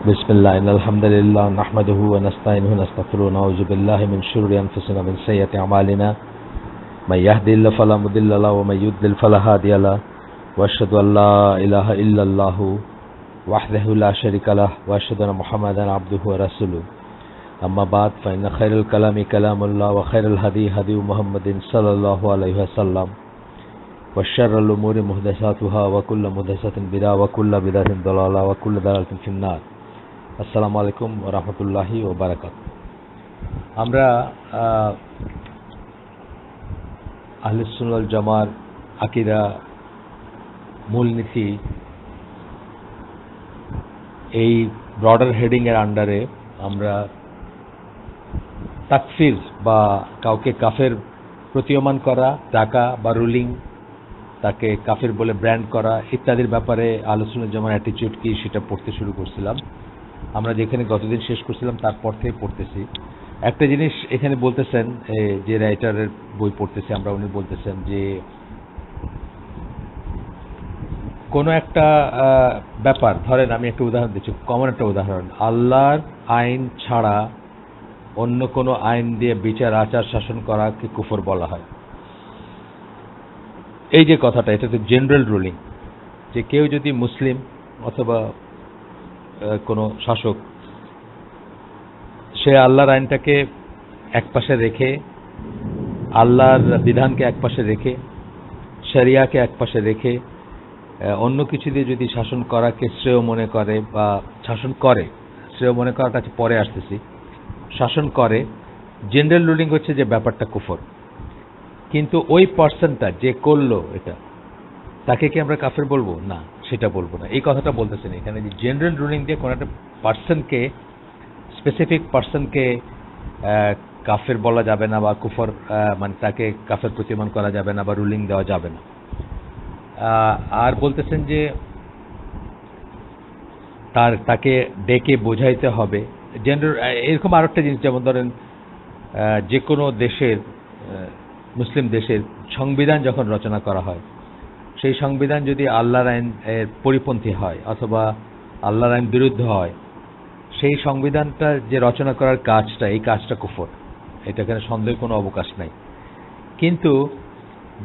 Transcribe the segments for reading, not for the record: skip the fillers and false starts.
بسم الله إن الحمد لله نحمده ونستعينه ونستغفره ونعوذ بالله من شرور أنفسنا ومن سيئات أعمالنا من يهدي الله فلا مضل له ومن يضلل فلا هادي له وأشهد أن لا إله إلا الله وحده لا شريك له وأشهد أن محمدا عبده ورسوله أما بعد فإن خير الكلام كلام الله وخير الهدي هدي محمد صلى الله عليه وسلم وشر الأمور محدثاتها وكل محدثة بدعة وكل بدعة ضلالة وكل ضلالة في النار আসসালামু আলাইকুম ওয়া রাহমাতুল্লাহি ওয়া বারাকাতুহু। আমরা আহলে সুন্নাহ ওয়াল জামার আকীদা মূলনীতি এই ব্রডার হেডিং এর আন্ডারে আমরা তাকফির বা কাউকে কাফের প্রতীয়মান করা, ডাকা বা রুলিং, তাকে কাফের বলে ব্র্যান্ড করা ইত্যাদির ব্যাপারে আহলে সুন্নাহ ওয়াল জামার অ্যাটিটিউড কি সেটা পড়তে শুরু করছিলাম। আমরা যেখানে গতদিন শেষ করছিলাম তারপর থেকে পড়তেছি। একটা জিনিস এখানে বলতেছেন, যে রাইটারের বই পড়তেছি আমরা, উনি বলতেছেন যে কোনো একটা ব্যাপার, ধরেন আমি একটা উদাহরণ দিচ্ছি, কমন একটা উদাহরণ, আল্লাহর আইন ছাড়া অন্য কোনো আইন দিয়ে বিচার আচার শাসন করাকে কুফর বলা হয়। এই যে কথাটা, এটা তো জেনারেল রুলিং, যে কেউ যদি মুসলিম অথবা কোনো শাসক সে আল্লাহর আইনটাকে একপাশে রেখে, আল্লাহর বিধানকে একপাশে রেখে, শরিয়াকে একপাশে রেখে অন্য কিছু দিয়ে যদি শাসন করাকে শ্রেয় মনে করে বা শাসন করে, শ্রেয় মনে করাটা পরে আসতেছি, শাসন করে, জেনারেল রুলিং হচ্ছে যে ব্যাপারটা কুফর। কিন্তু ওই পার্সনটা যে করলো এটা, তাকে কি আমরা কাফের বলবো? না, সেটা বলবো না। এই কথাটা বলতেছেন এখানে, যে জেনারেল রুলিং দিয়ে কোনো একটা পার্সনকে, স্পেসিফিক পার্সনকে কাফের বলা যাবে না বা কুফর, মানে তাকে কাফের প্রতিমান করা যাবে না বা রুলিং দেওয়া যাবে না। আর বলতেছেন যে তাকে ডেকে বোঝাইতে হবে জেনারেল। এরকম আর একটা জিনিস, যেমন ধরেন যে কোনো দেশের, মুসলিম দেশের সংবিধান যখন রচনা করা হয়, সেই সংবিধান যদি আল্লাহর আইন এর পরিপন্থী হয় অথবা আল্লাহর আইন বিরুদ্ধ হয়, সেই সংবিধানটা যে রচনা করার কাজটা, এই কাজটা কুফর, এটা এখানে সন্দেহের কোনো অবকাশ নাই। কিন্তু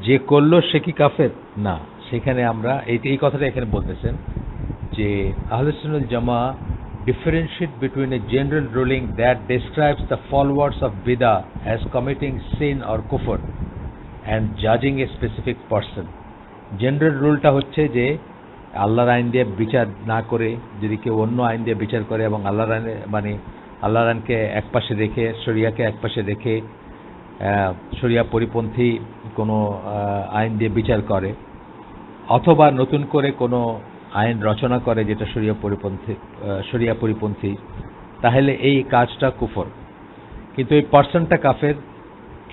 যে করলো সে কি কাফের? না। সেখানে আমরা এই কথাটা এখানে বলতেছেন যে আহলে সুন্নাহ ওয়াল জামা differentiate between a general ruling that describes the followers of bid'ah as committing sin or kufr and judging a specific person. General রুলটা হচ্ছে যে আল্লাহর আইন দিয়ে বিচার না করে যদি কেউ অন্য আইন দিয়ে বিচার করে এবং আল্লাহর আইনে, মানে আল্লাহর আইনকে একপাশে রেখে, শরিয়াকে একপাশে রেখে শরিয়া পরিপন্থী কোনো আইন দিয়ে বিচার করে, অথবা নতুন করে কোনো আইন রচনা করে যেটা শরিয়া পরিপন্থী, তাহলে এই কাজটা কুফর। কিন্তু এই পার্সনটা কাফের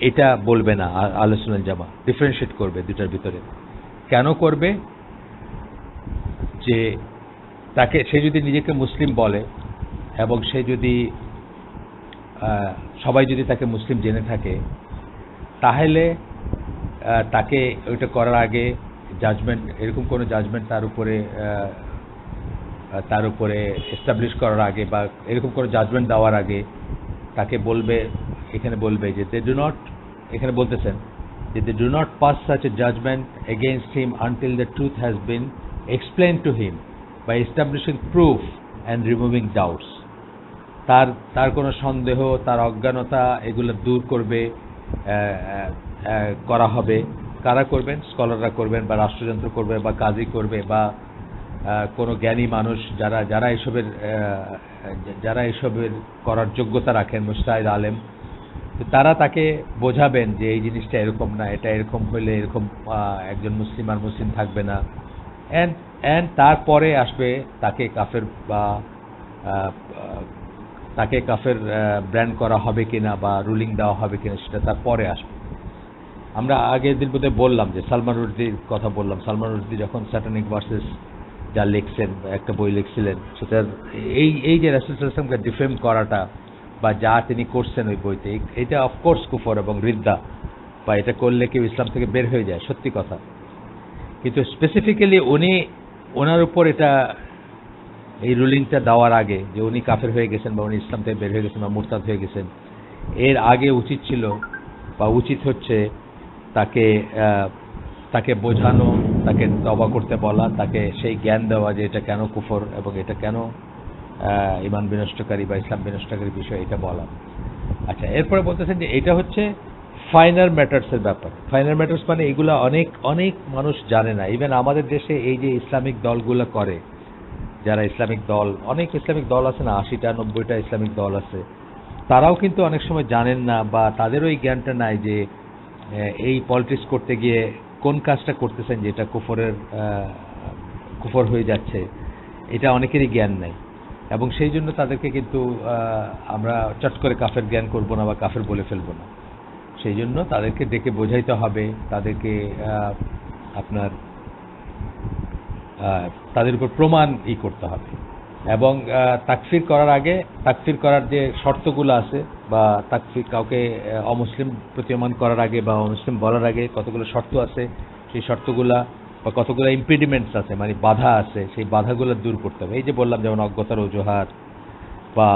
এটা বলবে না আহলে সুন্নাহ ওয়াল জামা, ডিফারেন্সিয়েট করবে দুটার ভিতরে। কেন করবে? যে সে যদি নিজেকে মুসলিম বলে এবং সে যদি সবাই যদি তাকে মুসলিম জেনে থাকে, তাহলে তাকে ওইটা করার আগে জাজমেন্ট, এরকম কোনো জাজমেন্ট তার উপরে এস্টাবলিশ করার আগে বা এরকম কোনো জাজমেন্ট দেওয়ার আগে তাকে বলবে, এখানে বলবে যে এখানে বলতেছেন যে they do not pass such a judgment against him until the truth has been explained to him by establishing proof and removing doubts. তার কোনো সন্দেহ, তার অজ্ঞানতা, এগুলো দূর করা হবে। কারা করবেন? স্কলাররা করবেন, বা রাষ্ট্রযন্ত্র করবে, বা কাজী করবে, বা কোনো জ্ঞানী মানুষ যারা এসবের করার যোগ্যতা রাখেন, মুজতাহিদ আলেম, তারা তাকে বোঝাবেন যে এই জিনিসটা এরকম না, এটা এরকম হইলে এরকম একজন মুসলিম আর মুসলিম থাকবে না। এন্ড তারপরে আসবে তাকে কাফের বা তাকে কাফের ব্র্যান্ড করা হবে কিনা বা রুলিং দেওয়া হবে কিনা, সেটা তারপরে আসবে। আমরা আগের দিন বোধহয় বললাম যে সালমান রুশদির কথা বললাম। সালমান রুশদি যখন স্যাটানিক ভার্সেস যা লিখছেন, একটা বই লিখছিলেন, সেটার এই যে রাসূল সাল্লাল্লাহু আলাইহি ওয়াসাল্লামকে ডিফেম করাটা বা যা তিনি করছেন ওই বইতে, এটা অফকোর্স কুফর এবং রিদ্দা, বা এটা করলে কেউ ইসলাম থেকে বের হয়ে যায়, সত্যি কথা। কিন্তু স্পেসিফিক্যালি ওনার উপর এটা এই রুলিংটা দেওয়ার আগে যে উনি কাফের হয়ে গেছেন বা উনি ইসলাম থেকে বের হয়ে গেছেন বা মুরতাদ হয়ে গেছেন, এর আগে উচিত ছিল বা উচিত হচ্ছে তাকে তাকে বোঝানো, তাকে তওবা করতে বলা, তাকে সেই জ্ঞান দেওয়া যে এটা কেন কুফর এবং এটা কেন ঈমান বিনষ্টকারী বা ইসলাম বিনষ্টকারী বিষয়, এটা বলা। আচ্ছা, এরপরে বলতেছেন যে এটা হচ্ছে ফাইনাল ম্যাটার্সের ব্যাপার। ফাইনাল ম্যাটার্স মানে এগুলো অনেক অনেক মানুষ জানে না। ইভেন আমাদের দেশে এই যে ইসলামিক দলগুলো করে, যারা ইসলামিক দল, অনেক ইসলামিক দল আছে না, 80টা 90টা ইসলামিক দল আছে, তারাও কিন্তু অনেক সময় জানেন না বা তাদেরও এই জ্ঞানটা নাই যে এই পলিটিক্স করতে গিয়ে কোন কাজটা করতেছেন যেটা কুফর হয়ে যাচ্ছে, এটা অনেকেরই জ্ঞান নাই। এবং সেই জন্য তাদেরকে কিন্তু আমরা চট করে কাফের জ্ঞান করব না বা কাফের বলে ফেলবো না। সেই জন্য তাদেরকে ডেকে বোঝাইতে হবে, তাদেরকে আপনার তাদের উপর প্রমাণ করতে হবে। এবং তাকফির করার আগে, তাকফির করার যে শর্তগুলো আছে বা তাকফির কাউকে অমুসলিম প্রতীয়মান করার আগে বা অমুসলিম বলার আগে কতগুলো শর্ত আছে, সেই শর্তগুলা বা কতগুলো ইম্পিডিমেন্টস আছে, মানে বাধা আছে, সেই বাধাগুলো দূর করতে হবে। এই যে বললাম, যেমন অজ্ঞতার অজুহাত বা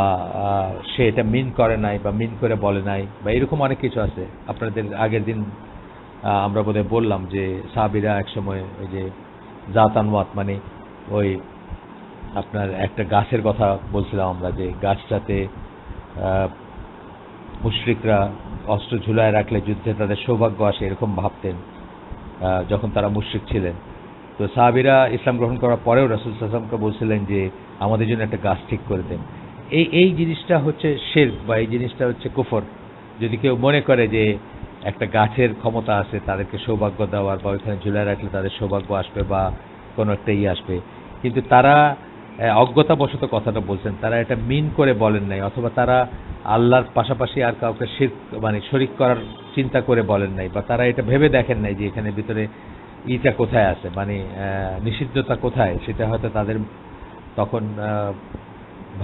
সে এটা মিন করে নাই বা মিন করে বলে নাই বা এরকম অনেক কিছু আছে। আপনাদের আগের দিন আমরা বোধহয় বললাম যে সাহাবীরা একসময় ওই যে জাতানওয়াত, মানে ওই আপনার একটা গাছের কথা বলছিলাম আমরা, যে গাছটাতে মুশরিকরা অস্ত্র ঝুলায় রাখলে যুদ্ধে তাদের সৌভাগ্য আসে, এরকম ভাবতেন যখন তারা মুশরিক ছিলেন। তো সাহাবীরা ইসলাম গ্রহণ করার পরেও রাসূল সাল্লাল্লাহু আলাইহি ওয়াসাল্লামকে বলছিলেন যে আমাদের জন্য একটা গাছ ঠিক করে দেন। এই জিনিসটা হচ্ছে শিরক বা এই জিনিসটা হচ্ছে কুফর। যদি কেউ মনে করে যে একটা গাছের ক্ষমতা আছে তাদেরকে সৌভাগ্য দেওয়ার বা ওইখানে ঝুলায় রাখলে তাদের সৌভাগ্য আসবে বা কোনো একটা আসবে, কিন্তু তারা অজ্ঞতাবশত কথাটা বলছেন, তারা এটা মিন করে বলেন নাই, অথবা তারা আল্লাহর পাশাপাশি আর কাউকে শিরক মানে শরীক করার চিন্তা করে বলেন নাই, বা তারা এটা ভেবে দেখেন নাই যে এখানে ভিতরে ইটা কোথায় আছে, মানে নিষিদ্ধতা কোথায়, সেটা হয়তো তাদের তখন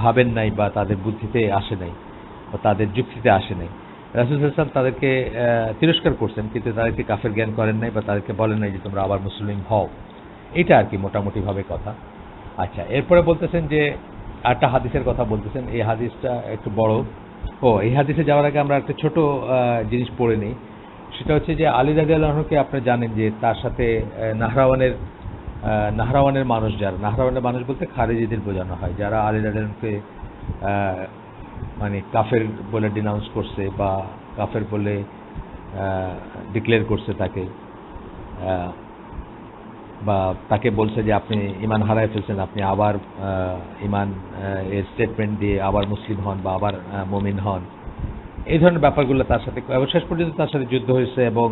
ভাবেন নাই বা তাদের বুদ্ধিতে আসে নাই বা তাদের যুক্তিতে আসে নাই। রাসূল সাল্লাল্লাহু আলাইহি ওয়াসাল্লাম তাদেরকে তিরস্কার করছেন, কিন্তু তাদেরকে কাফের জ্ঞান করেন নাই বা তাদেরকে বলেন নাই যে তোমরা আবার মুসলিম হও। এটা আর কি মোটামুটিভাবে কথা। আচ্ছা, এরপরে বলতেছেন যে একটা হাদিসের কথা বলতেছেন, এই হাদিসটা একটু বড়। এই হাদিসে যাওয়ার আগে আমরা একটা ছোট জিনিস পড়ে নিই। সেটা হচ্ছে যে আলী রাদিয়াল্লাহু আনহুকে আপনি জানেন যে তার সাথে নাহরাওয়ানের মানুষ, যারা নাহরাওয়ানের মানুষ বলতে খারেজিদের বোঝানো হয়, যারা আলী রাদিয়াল্লাহু আনহুকে মানে কাফের বলে ডিনাউন্স করছে বা কাফের বলে ডিক্লেয়ার করছে তাকে, বা তাকে বলছে যে আপনি ঈমান হারায় ফেলছেন, আপনি আবার ঈমান এর স্টেটমেন্ট দিয়ে আবার মুসলিম হন বা আবার মুমিন হন, এই ধরনের ব্যাপারগুলো তার সাথে, এবং শেষ পর্যন্ত তার সাথে যুদ্ধ হয়েছে। এবং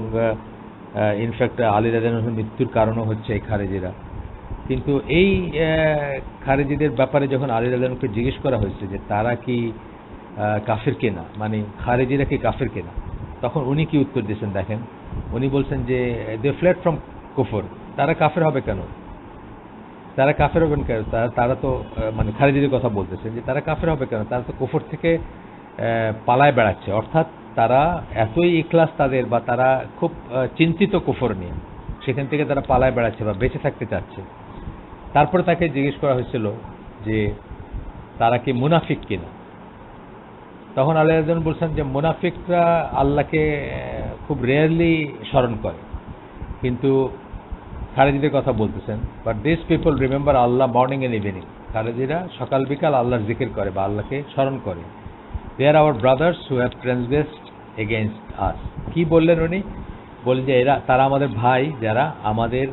ইনফ্যাক্ট আলী রাদিয়াল্লাহু আনহুর মৃত্যুর কারণও হচ্ছে এই খারেজিরা। কিন্তু এই খারেজিদের ব্যাপারে যখন আলী রাদিয়াল্লাহু আনহুকে জিজ্ঞেস করা হয়েছে যে তারা কি কাফের কেনা, মানে খারেজিরা কি কাফের কেনা, তখন উনি কি উত্তর দিয়েছেন দেখেন। উনি বলছেন যে দে ফ্লেড ফ্রম কুফর। তারা কাফের হবে কেন? তারা কাফের হবেন কেন? তারা তো মানে খারেজিদের কথা বলতেছেন যে তারা কাফের হবে কেন? তারা তো কুফর থেকে পালায় বেড়াচ্ছে, অর্থাৎ তারা এতই ইখলাস তাদের, বা তারা খুব চিন্তিত কুফর নিয়ে, সেখান থেকে তারা পালায় বেড়াচ্ছে বা বেঁচে থাকতে চাচ্ছে। তারপরে তাকে জিজ্ঞেস করা হয়েছিল যে তারা কি মুনাফিক কিনা। তখন আল্লাহ রাদিয়াল্লাহু বলছেন যে মুনাফিকরা আল্লাহকে খুব রেয়ারলি স্মরণ করে, কিন্তু খারেজিদের কথা বলতেছেন, but this people remember Allah morning and evening. খারেজিরা সকাল বিকাল আল্লাহর জিকির করে বা আল্লাহকে স্মরণ করে। They are our brothers who have transgressed against us. কি বললেন উনি? বললেন যে তারা আমাদের ভাই, যারা আমাদের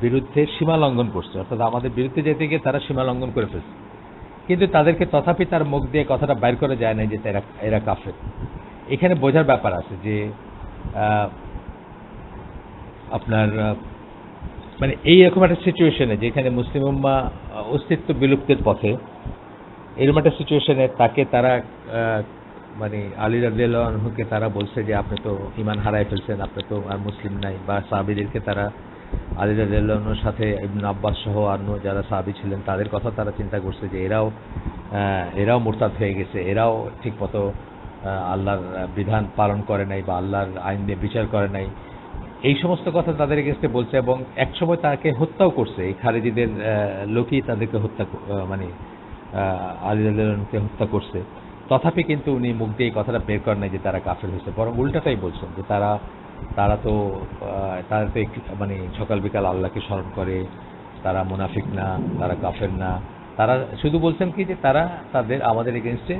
বিরুদ্ধে সীমা লঙ্ঘন করছে, অর্থাৎ আমাদের বিরুদ্ধে যেতে গিয়ে তারা সীমা লঙ্ঘন করে ফেলছে, কিন্তু তাদেরকে তথাপি তার মুখ দিয়ে কথাটা বাইর করা যায় না যে এরা কাফের। এখানে বোঝার ব্যাপার আছে যে আপনার মানে এইরকম একটা সিচুয়েশনে যেখানে মুসলিম উম্মাহ অস্তিত্ব বিলুপ্তির পথে, এরকম একটা সিচুয়েশনে তাকে তারা মানে আলী রাদিয়াল্লাহু আনহুকে তারা বলছে যে আপনি তো ঈমান হারায় ফেলছেন, আপনি তো আর মুসলিম নাই। বা সাহাবীদেরকে তারা আলী রাদিয়াল্লাহু আনহুর সাথে ইবনে আব্বাস সহ অন্য যারা সাহাবী ছিলেন তাদের কথা তারা চিন্তা করছে যে এরাও মুরতাদ হয়ে গেছে, এরাও ঠিকমতো আল্লাহর বিধান পালন করে নাই বা আল্লাহর আইন দিয়ে বিচার করে নাই। এই সমস্ত কথা তাদের এগেনস্টে বলছে এবং একসময় তাকে হত্যাও করছে। এই খারেজিদের লোকই তাদেরকে মানে আলী রাদিয়াল্লাহু আনহুকে হত্যা করছে। তথাপি কিন্তু উনি মুখ দিয়ে এই কথাটা বের করেন নাই যে তারা কাফের হয়েছে, বরং উল্টাটাই বলছেন যে তারা তো মানে সকাল বিকাল আল্লাহকে স্মরণ করে, তারা মুনাফিক না, তারা কাফের না। তারা শুধু বলছেন কি যে তারা আমাদের এগেনস্টে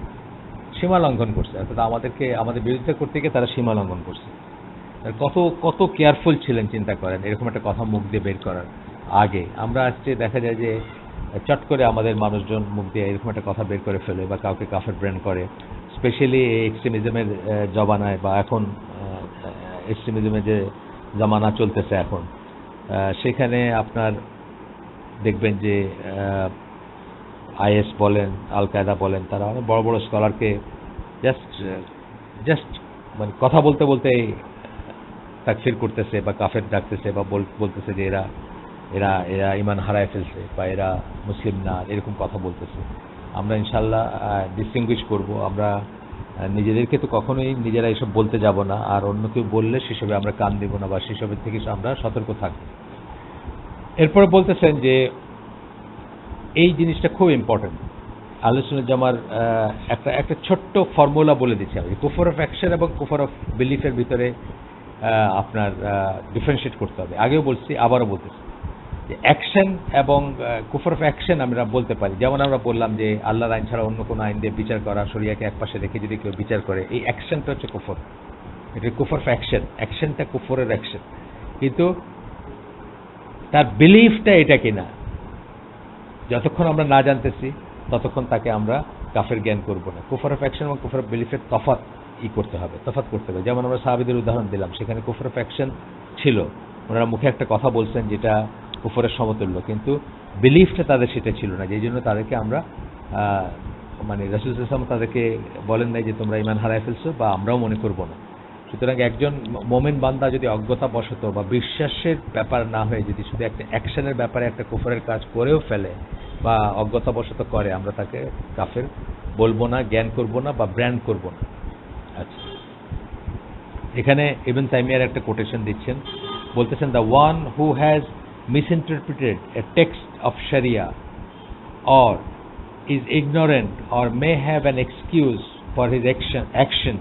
সীমা লঙ্ঘন করছে, অর্থাৎ আমাদের বিরুদ্ধে করতে গিয়ে তারা সীমা লঙ্ঘন করছে। কত কত কেয়ারফুল ছিলেন চিন্তা করেন এরকম একটা কথা মুখ দিয়ে বের করার আগে। আমরা আজকে দেখা যায় যে চট করে আমাদের মানুষজন মুখ দিয়ে এরকম একটা কথা বের করে ফেলে বা কাউকে কাফের ব্র্যান্ড করে, স্পেশালি এক্সট্রিমিজমের জমানায় বা এখন এক্সট্রিমিজমের যে জমানা চলতেছে এখন, সেখানে আপনার দেখবেন যে আইএস বলেন, আল কায়দা বলেন, তারা অনেক বড় বড় স্কলারকে জাস্ট মানে কথা বলতে বলতে তাকফির করতেছে বা কাফের ডাকতেছে বা বলতেছে যে এরা এরা এরা ইমান হারায় ফেলছে বা এরা মুসলিম না, এরকম কথা বলতেছে। আমরা ইনশাল্লাহ ডিস্টিংগুইশ করব। আমরা নিজেদেরকে তো কখনোই নিজেরা এসব বলতে যাব না, আর অন্য কেউ বললে সেসবে আমরা কান দেব না বা সেসবের থেকে আমরা সতর্ক থাকব। এরপরে বলতেছেন যে এই জিনিসটা খুব ইম্পর্টেন্ট। আহলে সুন্নাত জামার একটা ছোট্ট ফর্মুলা বলে দিচ্ছি আমি, কুফর অফ অ্যাকশন এবং কুফর অফ বিলিফের ভিতরে আপনার ডিফারেন্সিয়েট করতে হবে। আগেও বলছি, আবারও বলতেছি যে অ্যাকশন এবং কুফর অফ অ্যাকশন আমরা বলতে পারি। যেমন আমরা বললাম যে আল্লাহর আইন ছাড়া অন্য কোনো আইন দিয়ে বিচার করা, শরিয়াকে একপাশে রেখে যদি কেউ বিচার করে, এই অ্যাকশনটা হচ্ছে কুফর। এটা কুফর অফ অ্যাকশন, অ্যাকশনটা কুফরের অ্যাকশন, কিন্তু তার বিলিফটা এটা কিনা যতক্ষণ আমরা না জানতেছি ততক্ষণ তাকে আমরা কাফের জ্ঞান করব না। কুফর অফ অ্যাকশন এবং কুফর অফ বিলিফের তফাৎ করতে হবে। যেমন আমরা সাহাবীদের উদাহরণ দিলাম, সেখানে কুফর অফ অ্যাকশন ছিল, ওনারা মুখে একটা কথা বলছেন যেটা কুফরের সমতুল্য, কিন্তু বিলিফটা তাদের সেটা ছিল না, যেই জন্য তাদেরকে আমরা মানে রাসূল সাল্লাল্লাহু আলাইহি ওয়াসাল্লাম তাদেরকে বলেন নাই যে তোমরা ঈমান হারায় ফেলছো, বা আমরাও মনে করব না। সুতরাং একজন মুমিন বান্দা যদি অজ্ঞতাবশত বা বিশ্বাসের ব্যাপার না হয়ে যদি শুধু একটা অ্যাকশনের ব্যাপারে একটা কুফরের কাজ করেও ফেলে বা অজ্ঞতাবশত করে, আমরা তাকে কাফের বলবো না, জ্ঞান করব না বা ব্র্যান্ড করব না। আচ্ছা, এখানে ইবনে তাইমিয়ার একটা কোটেশন দিচ্ছেন, বলতেছেন the one who has misinterpreted a text of Sharia or is ignorant or may have an excuse for his action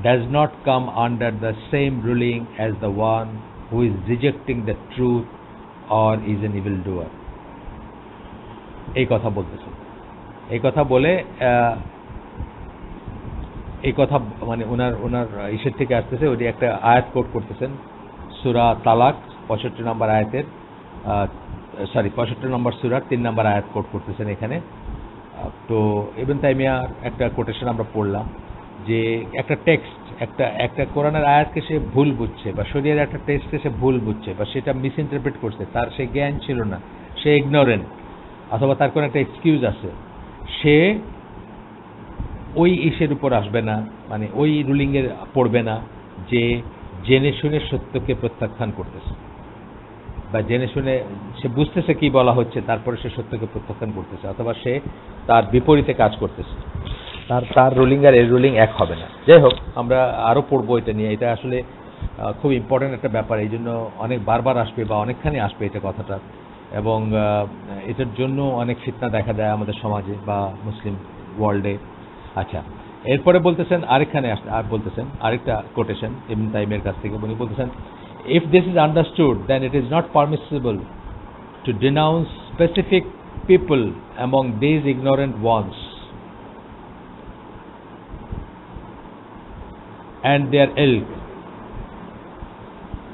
does not come under the same ruling as the one who is rejecting the truth or is an evildoer. এই কথা বলতেছেন। এই কথা বলে এই কথা মানে ওনার ইসের থেকে আসতেছে, ওই একটা আয়াত কোট করতেছেন সূরা তালাক 65 নম্বর আয়াতের 65 নম্বর সূরার 3 নম্বর আয়াত কোট করতেছেন এখানে। তো ইবনে তাইমিয়ার একটা কোটেশন আমরা পড়লাম যে একটা টেক্সট, একটা কোরআনের আয়াতকে সে ভুল বুঝছে বা শরীয়তের একটা টেক্সটকে সে ভুল বুঝছে বা সেটা মিসইন্টারপ্রেট করছে, তার সে জ্ঞান ছিল না, সে ইগনোরেন্ট, অথবা তার কোনো একটা এক্সকিউজ আছে, সে ওই ইসের উপর আসবে না, মানে ওই রুলিংয়ের পড়বে না যে জেনে শুনে সত্যকে প্রত্যাখ্যান করতেছে বা জেনে শুনে সে বুঝতেছে কি বলা হচ্ছে তারপরে সে সত্যকে প্রত্যাখ্যান করতেছে, অথবা সে তার বিপরীতে কাজ করতেছে, তার রুলিং আর এর রুলিং এক হবে না। যাই হোক, আমরা আরও পড়বো এটা নিয়ে। এটা আসলে খুব ইম্পর্টেন্ট একটা ব্যাপার, এই জন্য অনেক বারবার আসবে বা অনেকখানি আসবে এটা কথাটা, এবং এটার জন্য অনেক ফিতনা দেখা দেয় আমাদের সমাজে বা মুসলিম ওয়ার্ল্ডে। আচ্ছা, এরপরে বলতেছেন বলতেছেন আরেকটা কোটেশন ইবনে তাইমিয়ার কাছ থেকে, উনি বলতেছেন if this is understood then it is not permissible to denounce specific people among these ignorant ones and their ilk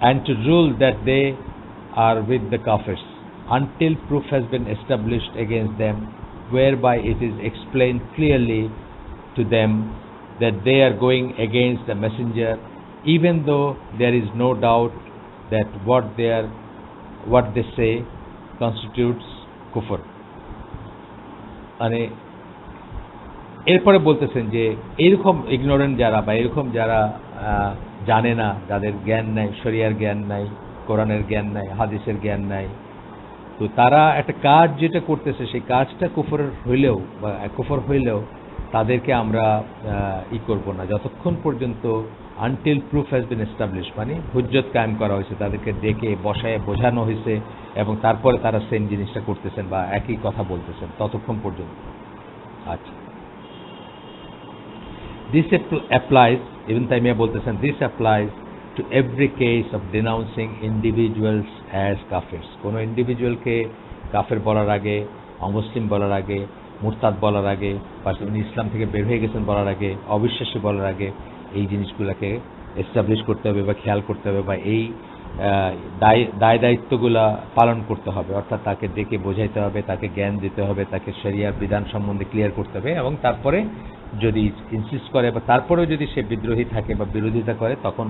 and to rule that they are with the kafirs until proof has been established against them whereby it is explained clearly to them that they are going against the messenger, even though there is no doubt that what they say constitutes kufr. মানে এরপরে বলতেছেন যে এরকম ignorant যারা বা এরকম যারা জানে না, যাদের জ্ঞান নাই, শরিয়ার জ্ঞান নাই, কোরআনের জ্ঞান নাই, হাদিসের জ্ঞান নাই, তো তারা একটা কাজ যেটা করতেছে সেই কাজটা কুফর হইলেও তাদেরকে আমরা করব না যতক্ষণ পর্যন্ত until proof has been establish, মানে হুজ্জত কায়েম করা হয়েছে, তাদেরকে ডেকে বসায় বোঝানো হয়েছে এবং তারপরে তারা সেম জিনিসটা করতেছেন বা একই কথা বলতেছেন, ততক্ষণ পর্যন্ত। আচ্ছা, দিস অ্যাপ্লাইজ, ইবনে তাইমিয়া বলতেছেন, this applies to every case of denouncing individuals as kafirs. কোনো ইন্ডিভিজুয়ালকে কাফের বলার আগে, অমুসলিম বলার আগে, মুরতাদ বলার আগে, বা উনি ইসলাম থেকে বের হয়ে গেছেন বলার আগে, অবিশ্বাসী বলার আগে এই জিনিসগুলোকে এস্টাবলিশ করতে হবে বা খেয়াল করতে হবে, বা এই দায় দায়িত্বগুলা পালন করতে হবে। অর্থাৎ তাকে ডেকে বোঝাইতে হবে, তাকে জ্ঞান দিতে হবে, তাকে শরিয়ার বিধান সম্বন্ধে ক্লিয়ার করতে হবে, এবং তারপরে যদি ইনসিস্ট করে বা তারপরেও যদি সে বিদ্রোহী থাকে বা বিরোধিতা করে, তখন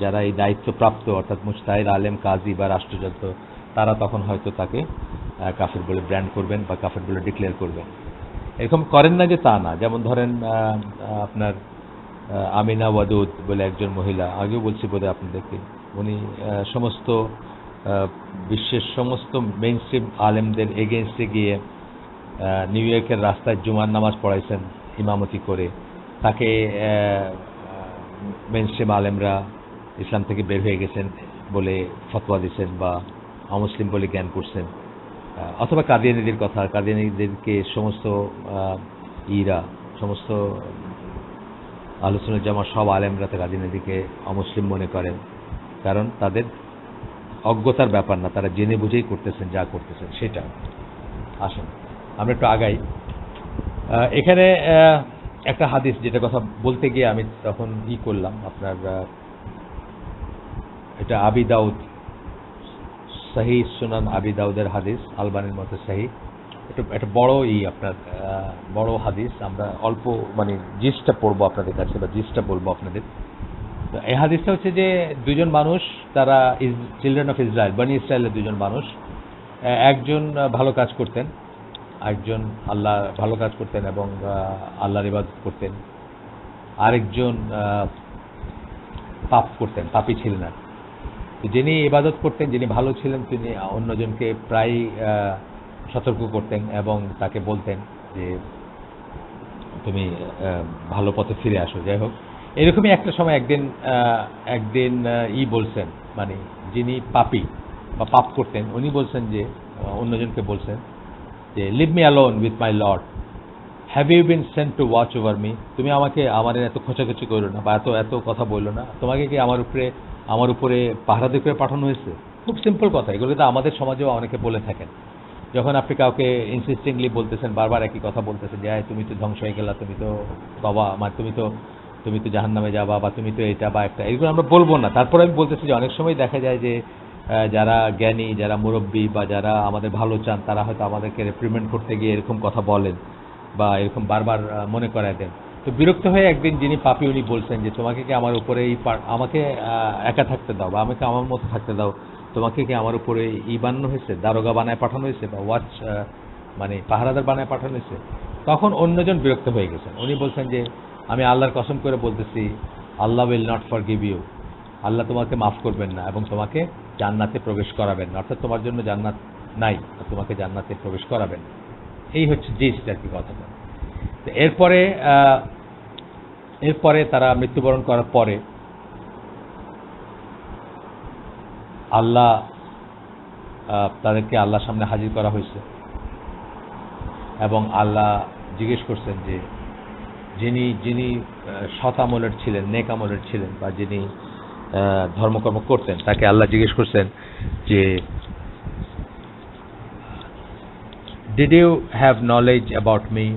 যারা এই দায়িত্বপ্রাপ্ত অর্থাৎ মুজতাহিদ, আলেম, কাজী বা রাষ্ট্রযন্ত্র, তারা তখন হয়তো তাকে কাফের বলে ব্র্যান্ড করবেন বা কাফের বলে ডিক্লেয়ার করবেন। এরকম করেন না যে তা না, যেমন ধরেন আপনার আমিনা ওয়াদুদ বলে একজন মহিলা, আগেও বলছি বোধহয় আপনাদেরকে, উনি সমস্ত বিশ্বের সমস্ত মেইনস্ট্রিম আলেমদের এগেনস্টে গিয়ে নিউ ইয়র্কের রাস্তায় জুমার নামাজ পড়াইছেন ইমামতি করে। তাকে মেইনস্ট্রিম আলেমরা ইসলাম থেকে বের হয়ে গেছেন বলে ফতোয়া দিচ্ছেন বা অমুসলিম বলে জ্ঞান করছেন। অথবা কাদিয়ানীদের কথা, কাদিয়ানীদেরকে সমস্ত সমস্ত আলোচনার জামা সব আলেমরা তো কাদিয়ানীদেরকে অমুসলিম মনে করেন, কারণ তাদের অজ্ঞতার ব্যাপার না, তারা জেনে বুঝেই করতেছেন যা করতেছেন সেটা। আসেন আমরা একটু আগাই। এখানে একটা হাদিস, যেটা কথা বলতে গিয়ে আমি তখন করলাম, আপনার এটা আবি দাউদ, সহি সুনান আবি দাউদের হাদিস, আলবানির মতো সহি। এটা বড় আপনার বড় হাদিস। আমরা অল্প মানে জিসটা পড়বো আপনাদের কাছে বা জিসটা বলবো আপনাদের। তো এই হাদিসটা হচ্ছে যে দুজন মানুষ, তারা চিলড্রেন অফ ইসরায়েল, বনি ইসরায়েলের দুজন মানুষ, একজন ভালো কাজ করতেন, একজন আল্লাহ ভালো কাজ করতেন এবং আল্লাহর ইবাদত করতেন, আরেকজন পাপ করতেন, পাপী ছিলেন না। যিনি ইবাদত করতেন, যিনি ভালো ছিলেন, তিনি অন্যজনকে প্রায় সতর্ক করতেন এবং তাকে বলতেন যে তুমি ভালো পথে ফিরে আসো। যাই হোক, এরকমই একটা সময় একদিন বলছেন, মানে যিনি পাপী বা পাপ করতেন, উনি বলছেন যে অন্যজনকে বলছেন যে leave me alone with my lord, have you been sent to watch over me. তুমি আমাকে আমার এত খোঁচাখুচি করো না বা এত কথা বললো না, তোমাকে কি আমার উপরে পাহারা দিয়ে করে পাঠানো হয়েছে? খুব সিম্পল কথা, এগুলো তো আমাদের সমাজেও অনেকে বলে থাকেন। যখন আপনি কাউকে ইনসিস্টিংলি বলতেছেন, বারবার একই কথা বলতেছেন যে তুমি তো ধ্বংস হয়ে গেলা, তুমি তো বাবা, মানে তুমি তো জাহান্নামে যাবা, বা তুমি তো এটা বা একটা, এগুলো আমরা বলবো না। তারপরে আমি বলতেছি যে অনেক সময় দেখা যায় যে যারা জ্ঞানী, যারা মুরব্বী বা যারা আমাদের ভালো চান, তারা হয়তো আমাদেরকে রিপ্রিমেন্ট করতে গিয়ে এরকম কথা বলেন বা এরকম বারবার মনে করায় দেন। তো বিরক্ত হয়ে একদিন যিনি পাপী, উনি বলছেন যে তোমাকে কি আমার উপরে আমাকে একা থাকতে দাও বা আমাকে আমার মতো থাকতে দাও, তোমাকে কি আমার উপরে বানানো হয়েছে, দারোগা বানায় পাঠানো হয়েছে বা ওয়াচ মানে পাহারাদার বানায় পাঠানো হয়েছে? তখন অন্যজন বিরক্ত হয়ে গেছেন। উনি বলছেন যে আমি আল্লাহর কসম করে বলতেছি, আল্লাহ উইল নট ফরগিভ ইউ, আল্লাহ তোমাকে মাফ করবেন না এবং তোমাকে জান্নাতে প্রবেশ করাবেন না, অর্থাৎ তোমার জন্য জান্নাত নাই, তোমাকে জান্নাতে প্রবেশ করাবেন। এই হচ্ছে জিস্ট আর কি কথাটা। তো এরপরে তারা মৃত্যুবরণ করার পরে আল্লাহ তাদেরকে আল্লাহর সামনে হাজির করা হয়েছে এবং আল্লাহ জিজ্ঞেস করছেন যে যিনি সৎ আমলের ছিলেন, নেক আমলের ছিলেন, বা যিনি ধর্মকর্ম করতেন, তাকে আল্লাহ জিজ্ঞেস করছেন যে did you have knowledge about me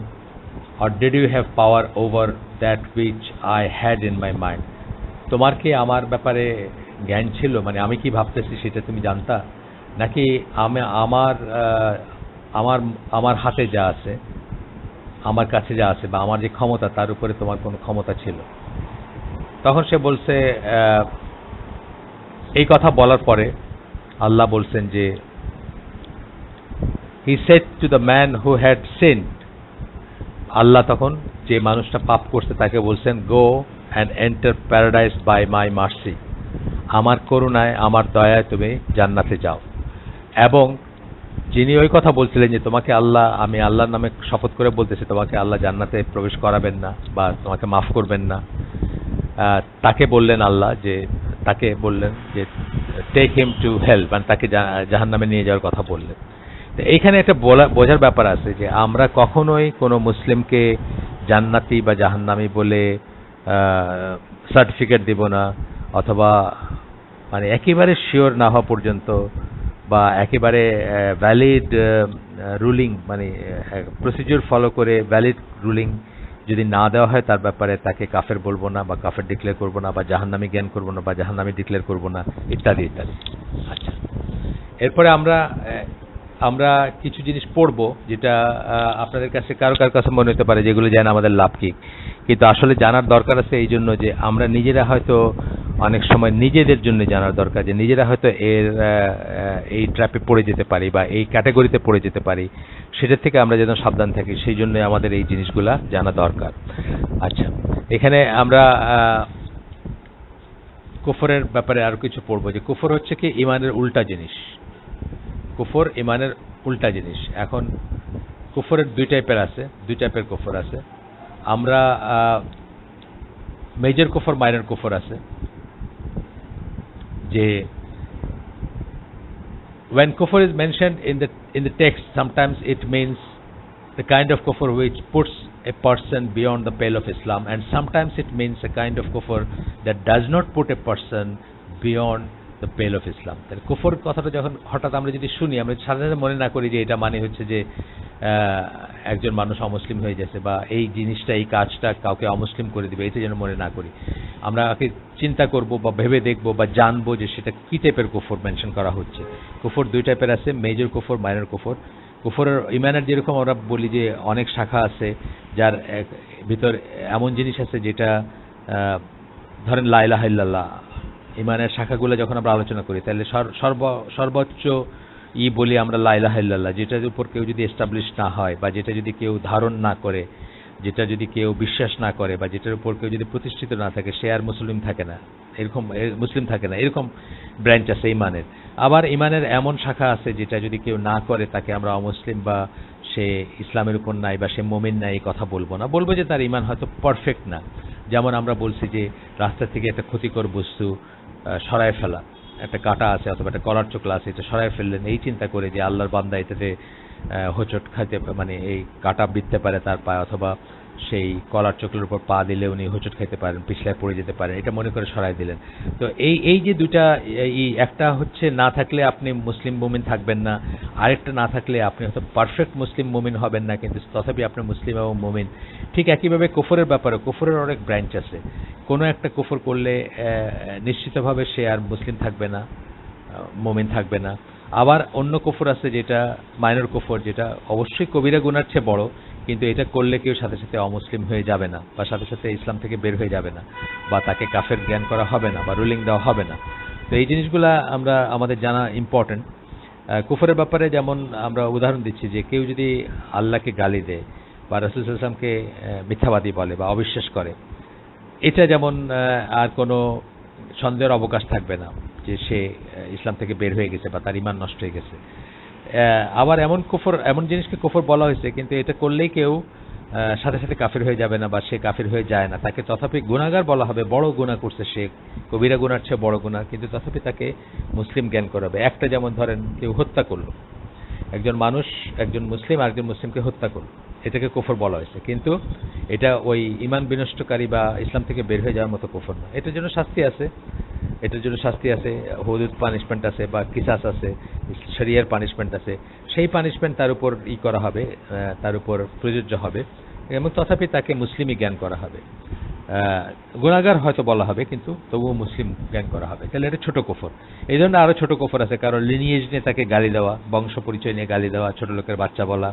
or did you have power over that which I had in my mind? তোমার কি আমার ব্যাপারে জ্ঞান ছিল, মানে আমি কি ভাবতেছি সেটা তুমি জানতা, নাকি আমার হাতে যা আছে, আমার কাছে যা আছে, বা আমার যে ক্ষমতা, তার উপরে তোমার কোনো ক্ষমতা ছিল? তখন সে বলছে, এই কথা বলার পরে আল্লাহ বলছেন যে he said to the man who had sinned, আল্লাহ তখন যে মানুষটা পাপ করছে তাকে বলছেন, go and enter paradise by my mercy, আমার করুণায়, আমার দয়ায় তুমি জান্নাতে যাও। এবং যিনি ওই কথা বলছিলেন যে তোমাকে আমি আল্লাহর নামে শপথ করে বলতেছি, তোমাকে আল্লাহ জান্নাতে প্রবেশ করাবেন না বা তোমাকে মাফ করবেন না, তাকে বললেন আল্লাহ যে তাকে বললেন যে টেক হিম টু হেল, মানে তাকে জাহান্নামে নিয়ে যাওয়ার কথা বললেন। তো এইখানে একটা বোঝার ব্যাপার আছে যে আমরা কখনোই কোনো মুসলিমকে জান্নাতি বা জাহান্নামী বলে সার্টিফিকেট দিব না, অথবা মানে একেবারে শিওর না হওয়া পর্যন্ত বা একেবারে ভ্যালিড রুলিং মানে প্রসিডিউর ফলো করে ভ্যালিড রুলিং যদি না দেওয়া হয় তার ব্যাপারে তাকে কাফের বলবো না বা কাফের ডিক্লেয়ার করবো না বা জাহান্নামী জ্ঞান করবো না বা জাহান্নামী ডিক্লেয়ার করবো না, ইত্যাদি ইত্যাদি। আচ্ছা, এরপরে আমরা কিছু জিনিস পড়বো যেটা আপনাদের কাছে কারো কাছে মনে হতে পারে যেগুলো জানা আমাদের লাভ কি, কিন্তু আসলে জানার দরকার আছে এই জন্য যে আমরা নিজেরা হয়তো অনেক সময় নিজেদের জন্য জানার দরকার যে নিজেরা হয়তো এই ট্র্যাপে পড়ে যেতে পারি বা এই ক্যাটাগরিতে পড়ে যেতে পারি, সেটার থেকে আমরা যেন সাবধান থাকি, সেই জন্য আমাদের এই জিনিসগুলা জানা দরকার। আচ্ছা, এখানে আমরা কুফরের ব্যাপারে আরো কিছু পড়বো যে কুফর হচ্ছে কি ইমানের উল্টা জিনিস। কুফর ইমানের উল্টা জিনিস। এখন কুফরের দুই টাইপের কুফর আছে। আমরা মেজর কুফর মাইনর কুফর আছে, যে when kufr is mentioned in the text, sometimes it means the kind of kufr which puts a person beyond the pale of Islam, and sometimes it means a kind of kufr that does not put a person beyond the pale of Islam. তাহলে কুফর কথাটা যখন হঠাৎ আমরা যদি শুনি, আমরা সাধারণত মনে না করি যে এটা মানে হচ্ছে যে একজন মানুষ অমুসলিম হয়ে যাচ্ছে বা এই জিনিসটা এই কাজটা কাউকে অমুসলিম করে দিবে, এটা যেন মনে না করি। আমরা চিন্তা করব বা ভেবে দেখব বা জানবো যে সেটা কি টাইপের কুফর মেনশন করা হচ্ছে। কুফর দুই টাইপের আছে, মেজর কুফর, মাইনর কুফর। কুফরের ইমানের যেরকম আমরা বলি যে অনেক শাখা আছে, যার ভিতর এমন জিনিস আছে যেটা ধরেন লা ইলাহা ইল্লাল্লাহ, ইমানের শাখাগুলো যখন আমরা আলোচনা করি তাহলে সর্বোচ্চ বলি আমরা লা ইলাহা ইল্লাল্লাহ, যেটার উপর কেউ যদি এস্টাবলিশ না হয় বা যেটা যদি কেউ ধারণ না করে, যেটা যদি কেউ বিশ্বাস না করে বা যেটার উপর কেউ যদি প্রতিষ্ঠিত না থাকে, সে আর মুসলিম থাকে না, এরকম ব্রাঞ্চ আছে ইমানের। আবার ইমানের এমন শাখা আছে যেটা যদি কেউ না করে তাকে আমরা অমুসলিম বা সে ইসলামের উপর নাই বা সে মুমিন নাই এই কথা বলবো না, বলবো যে তার ইমান হয়তো পারফেক্ট না। যেমন আমরা বলছি যে রাস্তা থেকে একটা ক্ষতিকর বস্তু সরায় ফেলা, একটা কাঁটা আছে অথবা একটা কলার চোখলা আছে, এটা সরায় ফেললেন এই চিন্তা করে যে আল্লাহর বান্দা এটাতে হোঁচট খাইতে, মানে এই কাঁটা বিঁধতে পারে তার পায়ে, অথবা সেই কলার চোখলার উপর পা দিলে উনি হোঁচট খাইতে পারেন, পিছলায় পড়ে যেতে পারেন, এটা মনে করে সরাই দিলেন। তো এই যে দুটা, একটা হচ্ছে না থাকলে আপনি মুসলিম মুমিন থাকবেন না, আরেকটা না থাকলে আপনি হয়তো পারফেক্ট মুসলিম মুমিন হবেন না, কিন্তু তথাপি আপনি মুসলিম এবং মুমিন। ঠিক একইভাবে কুফরের ব্যাপারে কুফরের অনেক ব্রাঞ্চ আছে। কোনো একটা কুফর করলে নিশ্চিতভাবে সে আর মুসলিম থাকবে না, মুমিন থাকবে না। আবার অন্য কুফর আছে যেটা মাইনর কুফর, যেটা অবশ্যই কবিরা গুনার চেয়ে বড়, কিন্তু এটা করলে কেউ সাথে সাথে অমুসলিম হয়ে যাবে না বা সাথে সাথে ইসলাম থেকে বের হয়ে যাবে না বা তাকে কাফের জ্ঞান করা হবে না বা রুলিং দেওয়া হবে না। তো এই জিনিসগুলা আমাদের জানা ইম্পর্টেন্ট। কুফরের ব্যাপারে যেমন আমরা উদাহরণ দিচ্ছি যে কেউ যদি আল্লাহকে গালি দেয় বা রাসূল সাল্লাল্লাহু আলাইহি ওয়াসাল্লামকে মিথ্যাবাদী বলে বা অবিশ্বাস করে, এটা যেমন আর কোনো সন্দেহের অবকাশ থাকবে না যে সে ইসলাম থেকে বের হয়ে গেছে বা তার ঈমান নষ্ট হয়ে গেছে। আবার এমন জিনিসকে কুফর বলা হয়েছে, কিন্তু এটা করলেই কেউ সাথে সাথে কাফির হয়ে যাবে না বা সে কাফির হয়ে যায় না, তাকে তথাপি গুনাহগার বলা হবে, বড় গুনাহ করছে সে, কবিরা গুনার চেয়ে বড় গুনাহ, কিন্তু তথাপি তাকে মুসলিম জ্ঞান করাবে। একটা যেমন ধরেন কেউ হত্যা করলো, একজন মুসলিম আরেকজন মুসলিমকে হত্যা করলো, এটাকে কুফর বলা হয়েছে, কিন্তু এটা ওই ঈমান বিনষ্টকারী বা ইসলাম থেকে বের হয়ে যাওয়ার মতো কুফর না। এটার জন্য শাস্তি আছে, হুদুদ পানিশমেন্ট আছে বা কিসাস আছে, শরিয়ার পানিশমেন্ট আছে, সেই পানিশমেন্ট তার উপর করা হবে, তার উপর প্রযোজ্য হবে, এবং তথাপি তাকে মুসলিমই জ্ঞান করা হবে। গুনাহগার হয়তো বলা হবে, কিন্তু তবুও মুসলিম জ্ঞান করা হবে। তাহলে এটা ছোট কুফর। এই ধরনের আরো ছোট কুফর আছে, কারণ লিনিয়েজ নিয়ে তাকে গালি দেওয়া, বংশ পরিচয় নিয়ে গালি দেওয়া, ছোট লোকের বাচ্চা বলা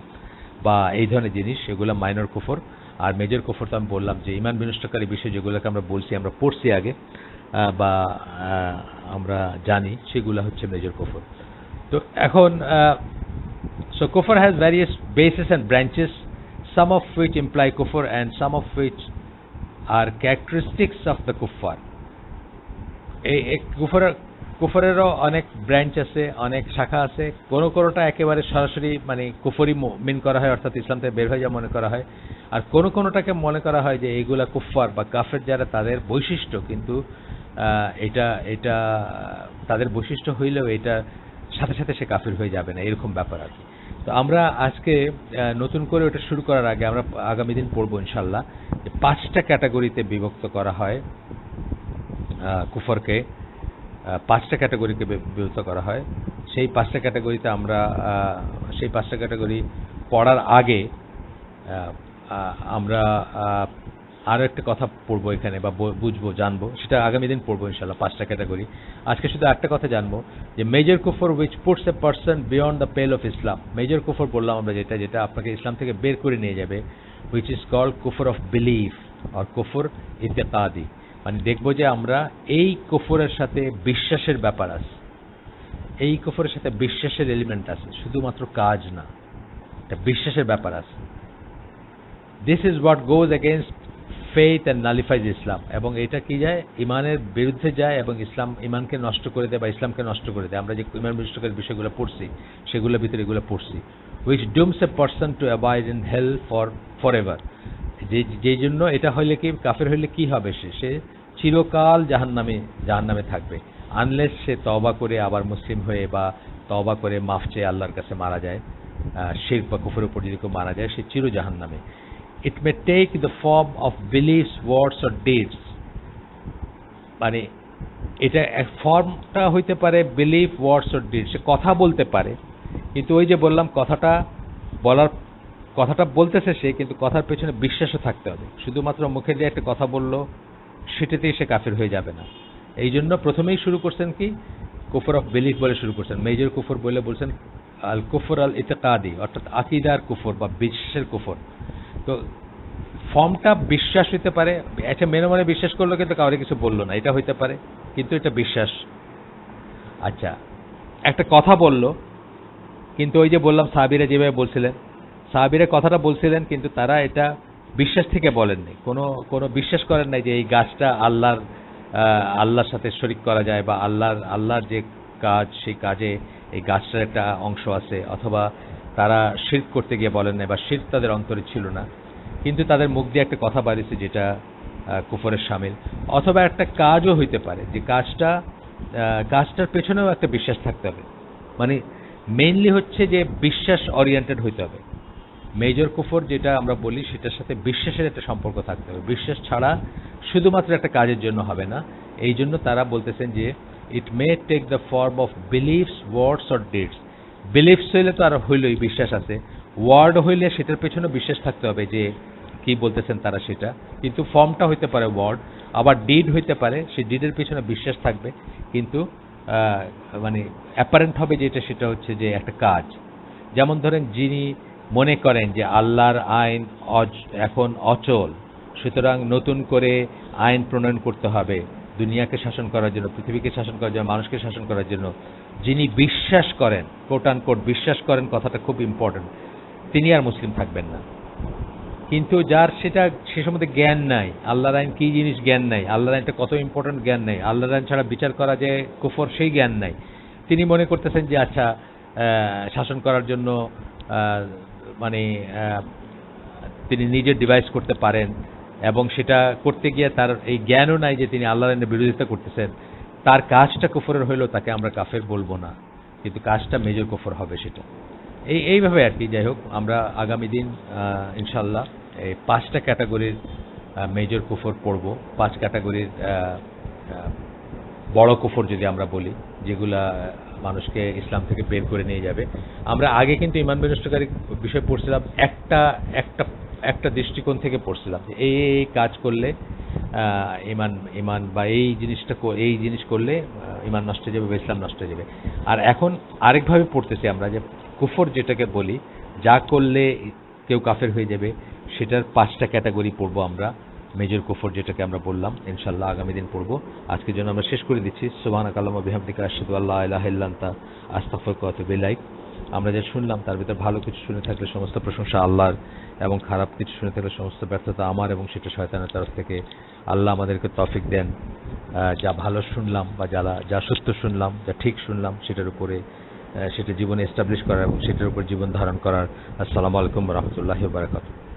বা এই ধরনের জিনিস, এগুলো মাইনর কুফর। আর মেজর কুফর তো আমি বললাম যে ঈমান বিনষ্টকারী বিষয় যেগুলোকে আমরা বলছি, আমরা পড়ছি আগে বা আমরা জানি, সেগুলো হচ্ছে মেজর কুফর। তো এখন so kufr has various bases and branches, some of which imply kufr and some of which are characteristics of the kuffar. কুফর কুফরেরও অনেক ব্রাঞ্চ আছে, অনেক শাখা আছে। কোনোটা একেবারে সরাসরি মানে কুফরি মিন করা হয়, অর্থাৎ ইসলাম থেকে বের হয়ে যাওয়া মনে করা হয়। আর কোনোটাকে মনে করা হয় যে এইগুলা কুফফার বা কাফের যারা, তাদের বৈশিষ্ট্য, কিন্তু এটা এটা তাদের বৈশিষ্ট্য হইলেও এটা সাথে সাথে সে কাফির হয়ে যাবে না, এরকম ব্যাপার আর কি। তো আমরা আজকে নতুন করে ওটা শুরু করার আগে আমরা আগামী দিন পড়বো ইনশাল্লাহ, যে 5টা ক্যাটাগরিতে বিভক্ত করা হয় কুফরকে, 5টা ক্যাটাগরিকে বিভক্ত করা হয়। সেই 5টা ক্যাটাগরিতে আমরা সেই 5টা ক্যাটাগরি পড়ার আগে আমরা আরও একটা কথা পড়বো এখানে, বা বুঝবো, জানবো, সেটা আগামী দিন পড়বো ইনশাল্লাহ 5টা ক্যাটাগরি। আজকে শুধু একটা কথা জানবো, যে মেজর কুফর which puts a person beyond the পেল অফ ইসলাম। মেজর কুফর বললাম আমরা যেটা আপনাকে ইসলাম থেকে বের করে নিয়ে যাবে, হুইচ ইজ কল্ড কুফর অফ বিলিফ আর কুফর ইতিকাদি। মানে দেখবো যে আমরা এই কুফরের সাথে বিশ্বাসের ব্যাপার আছে, এই কুফরের সাথে বিশ্বাসের এলিমেন্ট আছে, শুধুমাত্র কাজ না, এটা বিশ্বাসের ব্যাপার আছে। This is what goes against faith and nullifies Islam. এবং এটা কি যায়, ইমানের বিরুদ্ধে যায় এবং ইমানকে নষ্ট করে দেয় বা ইসলামকে নষ্ট করে দেয়। আমরা যে ইমান বিনষ্টকারী বিষয়গুলো পড়ছি, সেগুলোর ভিতরে এগুলো পড়ছি। Which dooms a person to abide in hell for ever. যেই জন্য এটা হইলে কি, কাফের হইলে কি হবে, সে চিরকাল জাহান্নামে থাকবে, আনলেস সে তওবা করে আবার মুসলিম হয়ে বা তওবা করে মাফ চেয়ে আল্লাহর কাছে মারা যায়। শিরক বা কুফরের উপর যদি কেউ মারা যায়, সে চির জাহান্নামে। It may take the form of beliefs, words or deeds. মানে এটা ফর্মটা হইতে পারে বিলিফ, ওয়ার্ডস অর ডিডস। সে কথা বলতে পারে, কিন্তু ওই যে বললাম, কথাটা বলতেছে সে, কিন্তু কথার পেছনে বিশ্বাসও থাকতে হবে। শুধুমাত্র মুখে দিয়ে একটা কথা বললো, সেটাতেই সে কাফির হয়ে যাবে না। এই জন্য প্রথমেই শুরু করছেন কি, কুফর অফ বিলিফ বলে শুরু করছেন। মেজর কুফর বলে বলছেন আল কুফর আল ইতিকাদি, অর্থাৎ আকিদার কুফর বা বিশ্বাসের কুফর। তো ফর্মটা বিশ্বাস হইতে পারে, আচ্ছা মেনে মনে বিশ্বাস করলো কিন্তু কাউরে কিছু বললো না, এটা হইতে পারে, কিন্তু এটা বিশ্বাস। আচ্ছা, একটা কথা বললো, কিন্তু ওই যে বললাম সাহাবীরা যেভাবে বলছিলেন, সাহাবীরা কথাটা বলছিলেন, কিন্তু তারা এটা বিশ্বাস থেকে বলেননি, কোনো বিশ্বাস করেন নাই যে এই গাছটা আল্লাহর সাথে শরীক করা যায়, বা আল্লাহর যে কাজ, সেই কাজে এই গাছটার একটা অংশ আছে। অথবা তারা শিরক করতে গিয়ে বলেন নাই, বা শিরক তাদের অন্তরে ছিল না, কিন্তু তাদের মুখ দিয়ে একটা কথা বাড়িয়েছে যেটা কুফরের শামিল। অথবা একটা কাজও হইতে পারে, যে কাজটার পেছনেও একটা বিশ্বাস থাকতে হবে। মানে মেইনলি হচ্ছে যে বিশ্বাস ওরিয়েন্টেড হইতে হবে। মেজর কুফর যেটা আমরা বলি, সেটার সাথে বিশ্বাসের একটা সম্পর্ক থাকতে হবে। বিশ্বাস ছাড়া শুধুমাত্র একটা কাজের জন্য হবে না। এই জন্য তারা বলতেছেন যে it may take the form of beliefs, words or deeds. Beliefs হইলে তো আর হইলই, বিশ্বাস আছে। ওয়ার্ড হইলে সেটার পেছনে বিশ্বাস থাকতে হবে যে কি বলতেছেন তারা সেটা, কিন্তু ফর্মটা হইতে পারে ওয়ার্ড। আবার ডিড হইতে পারে, সেই ডিডের পেছনে বিশ্বাস থাকবে, কিন্তু মানে অ্যাপারেন্ট হবে যেটা, সেটা হচ্ছে যে একটা কাজ। যেমন ধরেন, যিনি মনে করেন যে আল্লাহর আইন এখন অচল, সুতরাং নতুন করে আইন প্রণয়ন করতে হবে দুনিয়াকে শাসন করার জন্য, পৃথিবীকে শাসন করার জন্য, মানুষকে শাসন করার জন্য, যিনি বিশ্বাস করেন, কোট আনকোট বিশ্বাস করেন, কথাটা খুব ইম্পর্টেন্ট, তিনি আর মুসলিম থাকবেন না। কিন্তু যার সেটা সে সম্বন্ধে জ্ঞান নাই, আল্লাহর আইন কি জিনিস জ্ঞান নাই, আল্লাহর আইনটা কত ইম্পর্টেন্ট জ্ঞান নাই, আল্লাহর আইন ছাড়া বিচার করা যে কুফর সেই জ্ঞান নাই, তিনি মনে করতেছেন যে আচ্ছা শাসন করার জন্য মানে তিনি নিজে ডিভাইস করতে পারেন, এবং সেটা করতে গিয়ে তার এই জ্ঞানও নাই যে তিনি আল্লাহর আইনের বিরোধিতা করতেছেন। তার কাজটা কুফরের হইলেও তাকে আমরা কাফের বলবো না, কিন্তু কাজটা মেজর কুফর হবে সেটা। এইভাবে আর কি। যাই হোক, আমরা আগামী দিন ইনশাল্লাহ এই 5টা ক্যাটাগরির মেজর কুফর পড়ব। 5 ক্যাটাগরির বড় কুফর যদি আমরা বলি, যেগুলা মানুষকে ইসলাম থেকে বের করে নিয়ে যাবে। আমরা আগে কিন্তু ইমান বিনষ্টকারী বিষয় পড়ছিলাম একটা দৃষ্টিকোণ থেকে পড়ছিলাম, যে এই কাজ করলে ইমান বা এই জিনিস করলে ইমান নষ্ট হয়ে যাবে বা ইসলাম নষ্ট হয়ে যাবে। আর এখন আরেকভাবে পড়তেছি আমরা, যে কুফর যেটাকে বলি, যা করলে কেউ কাফের হয়ে যাবে, সেটার 5টা ক্যাটাগরি পড়বো আমরা। মেজর কুফর যেটাকে আমরা বললাম, ইনশাআল্লাহ আগামী দিন পড়বো। আজকের জন্য আমরা শেষ করে দিচ্ছি। সুবহানাকাল্লাহুম্মা বিহামদিকা আশহাদু আল্লা ইলাহা ইল্লা আনতা আস্তাগফিরুকা ওয়া আতুবু ইলাইক। আমরা যা শুনলাম তার ভিতরে ভালো কিছু শুনে থাকলে সমস্ত প্রশংসা আল্লাহর, এবং খারাপ কিছু শুনে থাকলে সমস্ত ব্যর্থতা আমার, এবং সেটা শয়তানের তরফ থেকে। আল্লাহ আমাদেরকে তৌফিক দেন যা ভালো শুনলাম বা যা সত্য শুনলাম, যা ঠিক শুনলাম সেটার উপরে সেটা জীবনে এস্টাবলিশ করার এবং সেটার উপর জীবন ধারণ করার। আসসালামু আলাইকুম ওয়া রাহমাতুল্লাহি ওয়া বারাকাতুহু।